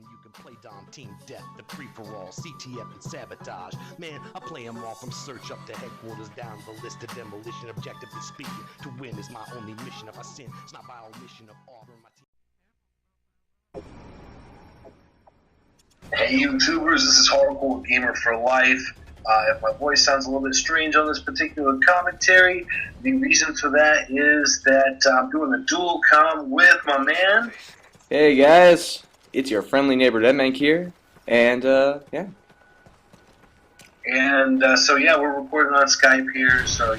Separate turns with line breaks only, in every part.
and you can play Dom Team Death, the free-for-all, CTF and Sabotage. Man, I play them all from search up to headquarters, down the list to demolition. Objectively speaking, to win is my only mission. If I sin, it's not by omission of offering my team.
Hey YouTubers, this is Hardcore Gamer for Life. If my voice sounds a little bit strange on this particular commentary, the reason for that is that I'm doing a dual comm with my man.
Hey guys, it's your friendly neighbor Edmank here, and yeah.
And so yeah, we're recording on Skype here, so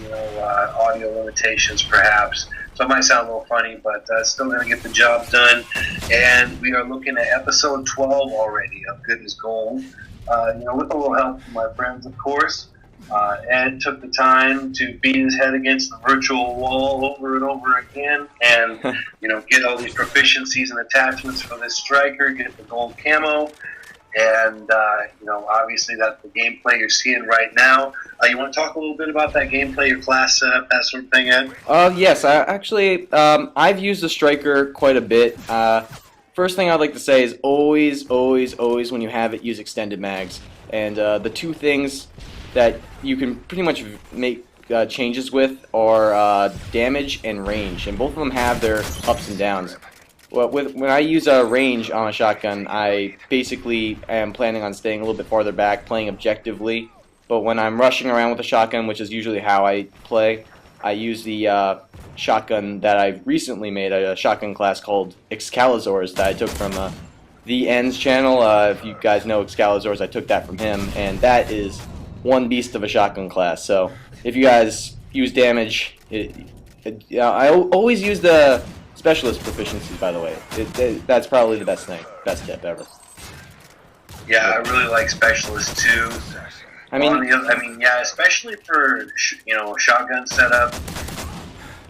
audio limitations perhaps. So it might sound a little funny, but still going to get the job done. And we are looking at episode 12 already of Good as Gold. With a little help from my friends, of course. Ed took the time to beat his head against the virtual wall over and over again, and get all these proficiencies and attachments for this striker, get the gold camo, and obviously that's the gameplay you're seeing right now. You want to talk a little bit about that gameplay, your class setup, that sort of thing, Ed?
Yes, I've used the striker quite a bit. First thing I'd like to say is always when you have it, use extended mags. And the two things that you can pretty much make changes with are damage and range, and both of them have their ups and downs. Well, when I use a range on a shotgun, I basically am planning on staying a little bit farther back, playing objectively. But when I'm rushing around with a shotgun, which is usually how I play, I use the shotgun that I recently made, a shotgun class called Excalizors that I took from the Ends channel. If you guys know Excalizors, I took that from him, and that is one beast of a shotgun class. So if you guys use damage, I always use the specialist proficiency, by the way. That's probably the best tip ever.
Yeah, I really like specialist too. Especially for shotgun setup,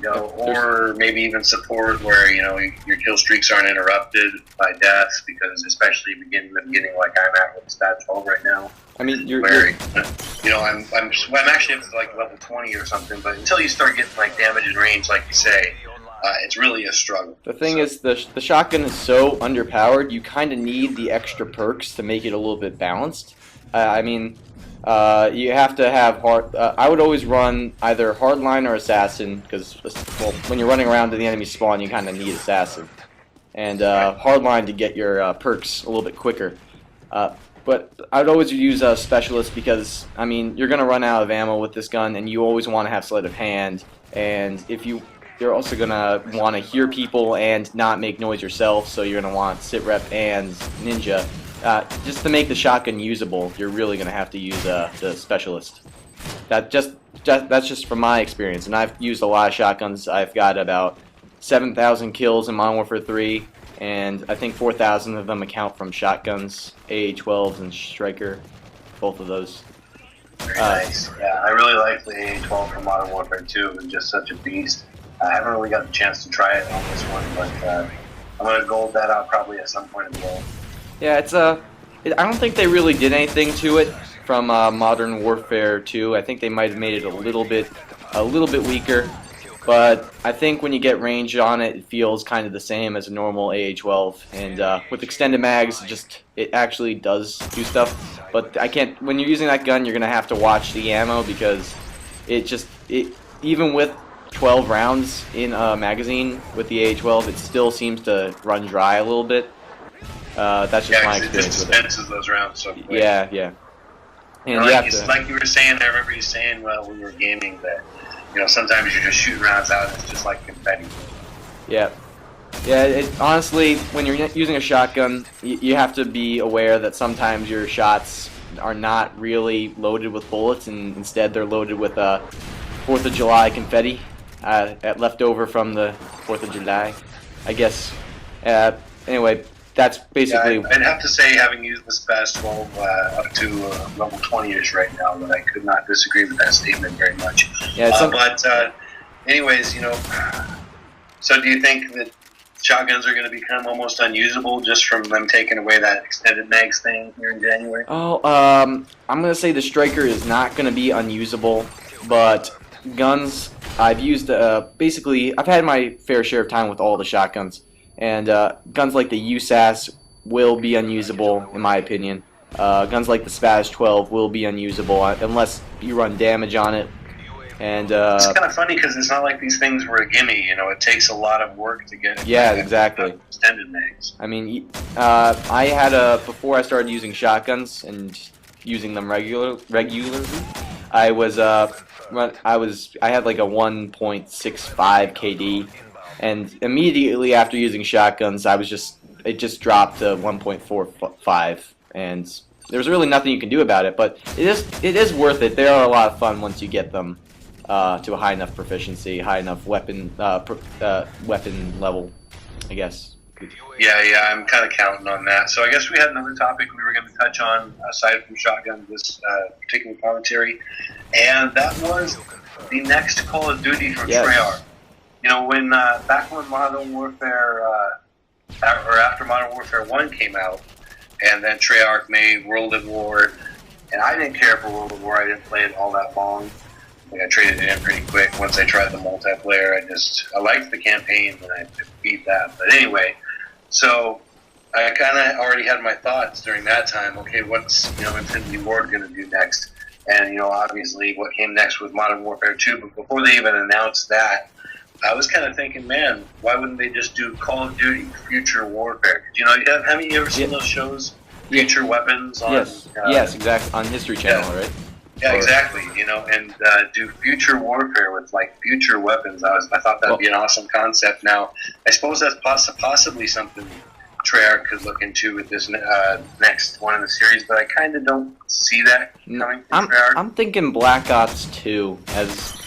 or maybe even support where your kill streaks aren't interrupted by deaths, because especially beginning like I'm at with stat 12 right now.
I mean,
I'm actually up to like level 20 or something, but until you start getting like damage and range, like you say, it's really a struggle.
The thing is, the shotgun is so underpowered, you kind of need the extra perks to make it a little bit balanced. You have to have hard. I would always run either hardline or assassin, because when you're running around to the enemy spawn, you kind of need assassin, and hardline to get your perks a little bit quicker. But I'd always use a specialist because you're gonna run out of ammo with this gun, and you always want to have sleight of hand. And if you're also gonna want to hear people and not make noise yourself, so you're gonna want sit rep and ninja. Just to make the shotgun usable, you're really going to have to use the specialist. That's just from my experience, and I've used a lot of shotguns. I've got about 7,000 kills in Modern Warfare 3, and I think 4,000 of them account from shotguns, AA-12s and Striker, both of those.
Very nice. Yeah, I really like the AA-12 from Modern Warfare 2. It's just such a beast. I haven't really got the chance to try it on this one, but I'm going to gold that out probably at some point as well.
Yeah, I don't think they really did anything to it from Modern Warfare 2. I think they might have made it a little bit weaker, but I think when you get range on it, it feels kind of the same as a normal AA-12. And with extended mags, it actually does do stuff. But when you're using that gun, you're gonna have to watch the ammo, because even with 12 rounds in a magazine with the AA-12, it still seems to run dry a little bit. That's just my experience with it.
It just dispenses those rounds so quick.
Yeah. And
like you were saying, I remember you saying while we were gaming that sometimes you're just shooting rounds out and it's just like confetti.
Yeah. Honestly, when you're using a shotgun, you have to be aware that sometimes your shots are not really loaded with bullets, and instead they're loaded with 4th of July confetti left over from the 4th of July, I guess. Anyway. That's basically.
Yeah, I'd have to say, having used this past 12 up to level 20-ish right now, that I could not disagree with that statement very much.
Yeah,
anyways, so do you think that shotguns are going to become almost unusable just from them taking away that extended mags thing here in January?
I'm going to say the striker is not going to be unusable, but guns, I've used, basically, I've had my fair share of time with all the shotguns. And guns like the USAS will be unusable, in my opinion. Guns like the Spaz 12 will be unusable unless you run damage on it. And
it's kind of funny because it's not like these things were a gimme. You know, it takes a lot of work to get.
Yeah, exactly.
Extended mags.
I mean, I had before I started using shotguns and using them regularly. I had like a 1.65 KD, and immediately after using shotguns, it just dropped to 1.45, and there's really nothing you can do about it. But it is worth it. They are a lot of fun once you get them to a high enough proficiency, high enough weapon level, I guess.
Yeah, I'm kind of counting on that. So I guess we had another topic we were going to touch on aside from shotgun this particular commentary, and that was the next Call of Duty from Treyarch. You know, when back when Modern Warfare or after Modern Warfare 1 came out, and then Treyarch made World at War, and I didn't care for World at War. I didn't play it all that long. I traded it in pretty quick once I tried the multiplayer. I liked the campaign and I beat that. But anyway, so I kind of already had my thoughts during that time. Okay, what's Infinity Ward going to do next? And obviously what came next was Modern Warfare 2. But before they even announced that, I was kind of thinking, man, why wouldn't they just do Call of Duty Future Warfare? Haven't you ever seen those shows? Future Weapons on
yes, exactly, on History Channel, right?
Yeah, exactly. And do Future Warfare with like future weapons. I thought that'd be an awesome concept. Now, I suppose that's possibly something Treyarch could look into with this next one in the series, but I kind of don't see that coming from Treyarch.
I'm thinking Black Ops 2, as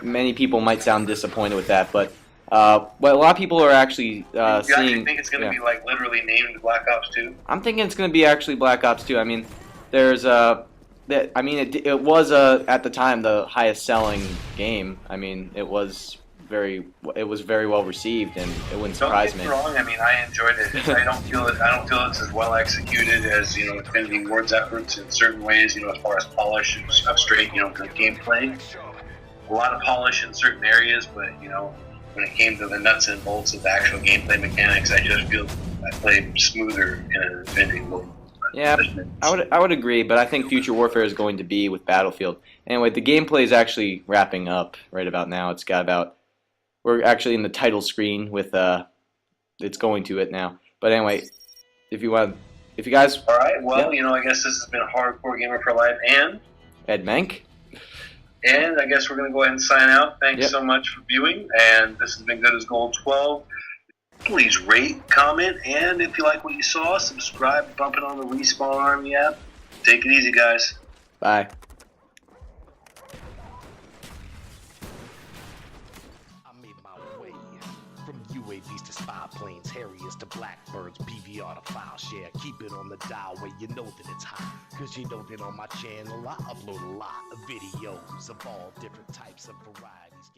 many people might sound disappointed with that, but a lot of people are actually
you actually think it's going to be like literally named Black Ops 2?
I'm thinking it's going to be actually Black Ops 2. I mean, there's it was at the time the highest selling game. I mean, it was very well received, and it wouldn't surprise me.
Don't get me wrong. I mean, I enjoyed it. I don't feel it's as well executed as Infinity Ward's efforts in certain ways. As far as polish of straight good gameplay. A lot of polish in certain areas, but when it came to the nuts and bolts of the actual gameplay mechanics, I just feel I played smoother in an Infinity Ward.
Yeah, I would agree, but I think Future Warfare is going to be with Battlefield. Anyway, the gameplay is actually wrapping up right about now. We're actually in the title screen with it's going to it now. But anyway, if you guys.
All right. Well, I guess this has been Hardcore Gamer for Life and
Edmank.
And I guess we're going to go ahead and sign out. Thanks so much for viewing, and this has been Good as Gold 12. Please rate, comment, and if you like what you saw, subscribe, bump it on the Respawn Army app. Take it easy, guys.
Bye.
I made my way from UAVs to spy planes, Harriers to Blackbirds, PVR to file share. Keep it on the dial where you know that it's hot. Cause you know that on my channel I upload a lot of videos of all different types of varieties.